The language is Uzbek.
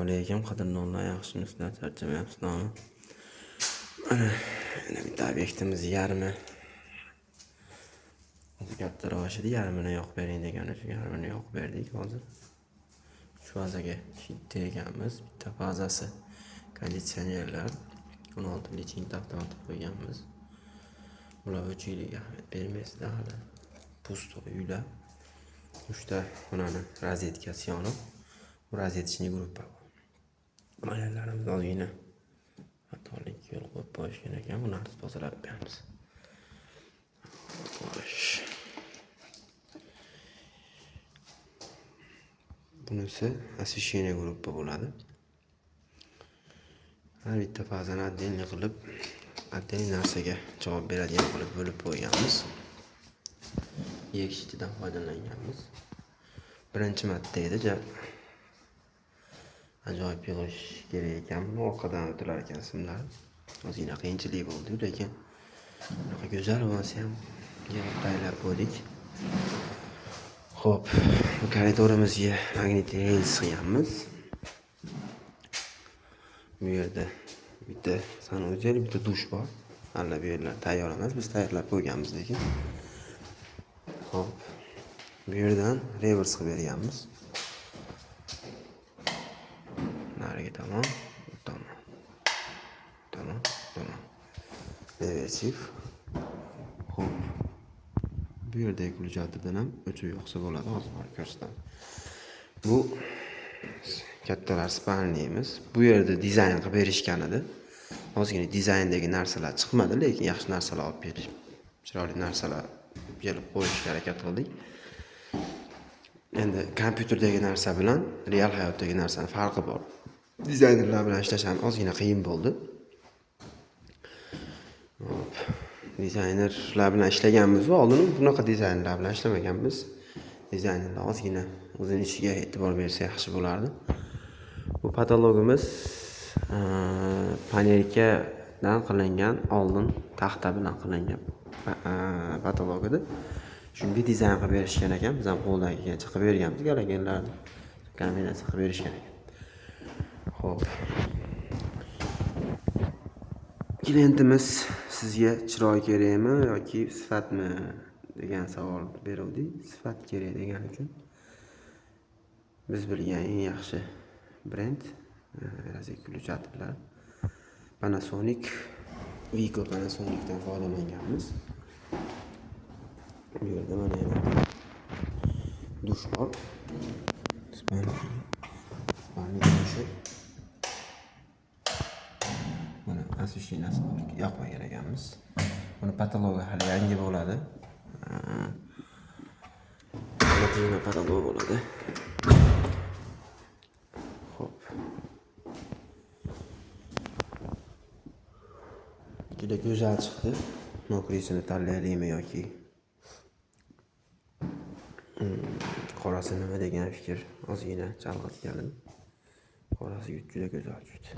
alaykum, qadrli onlayn yaxshimisizlar, charchamayapsizlarmi? Mana bitta obyektimiz yarmi. Hozir kattaroq edi, yarmini yoqib bering degan uchun yarmini yoqib berdik hozir. Shu fazaga shitda ekanmiz. Bitta fazasi konditsionerlar 16 liching taqdim qo'yganmiz. Ular 3 yilga ahamiyat bermaysizlar hali. Pusto uylar. 3 ta xonani rozetkasi yonib, rozetchniy gruppa. Maylarimiz ozgina xatolik yo'l qo'yib qo'yishgan ekan, bularni tozalab beramiz. Bunisi освещение gruppa bo'ladi. Har bitta fazani отдельный qilib, отдельный narsaga javob beradigan qilib bo'lib qo'yganmiz. Yekshitidan foydalanganmiz. Birinchi marta edi, ajoyib yig'ish kerak ekan. Orqadan o'tilar ekan simlar. Ozgina qiyinchilik bo'ldi, lekin bunaqa go'zal bo'lsa ham yig'ib tayyorlab qo'ydik. Xo'p, korridorimizga magnit rels qilganmiz. Bu yerda bitta sanuzel, bitta dush bor. Hali bu yerlar tayyor emas, biz tayyorlab qo'yganmiz lekin. Xo'p, bu yerdan revers qilib berganmiz. Nariga tamam. Reversiv. Xo'p. Bu yerdagi ключатdan ham o'chib yoqsa bo'ladi, hozir ko'rsataman. Bu kattalar spalniyimiz. Bu yerda dizayn qilib berishgan edi. Ozgina dizayndagi narsalar chiqmadi, lekin yaxshi narsalar olib berish, chiroyli narsalar kelib qo'yishga harakat qildik. Endi kompyuterdagi narsa bilan real hayotdagi narsaning farqi bor. Dizaynerlar bilan ishlash ham ozgina qiyin bo'ldi. Dizaynerlar bilan ishlaganmiz va oldin bunaqa dizaynerlar bilan ishlamaganmiz. Dizaynerlar ozgina o'zining ishiga e'tibor bersa yaxshi bo'lardi. Bu patologimiz panelkadan qilingan, oldin taxta bilan qilingan patolog edi. Shunga dizayn qilib berishgan ekan, biz ham qo'ldan kelgancha qilib berganmiz, galagenlarni kombinatsiya qilib berishgan ekan. Xo'p. Klientimiz sizga chiroy kerakmi yoki sifatmi degan savol beruvdik. Sifat kerak degan uchun biz bilgan eng yaxshi brend ключаторlar Panasonic, Vico Panasonicdan foydalanganmiz. Bu yerda mana yana dush bor. Mana освещенияsi yoqmagan ekanmiz. Buni patologi hali yangi bo'ladi. Mana patologi bo'ladi. Xo'p. Juda go'zal chiqdi. Mokrisini tanlaylikmi yoki qorasi nima degan fikr ozgina chalg'itgan. Qorasi juda go'zal chiqdi.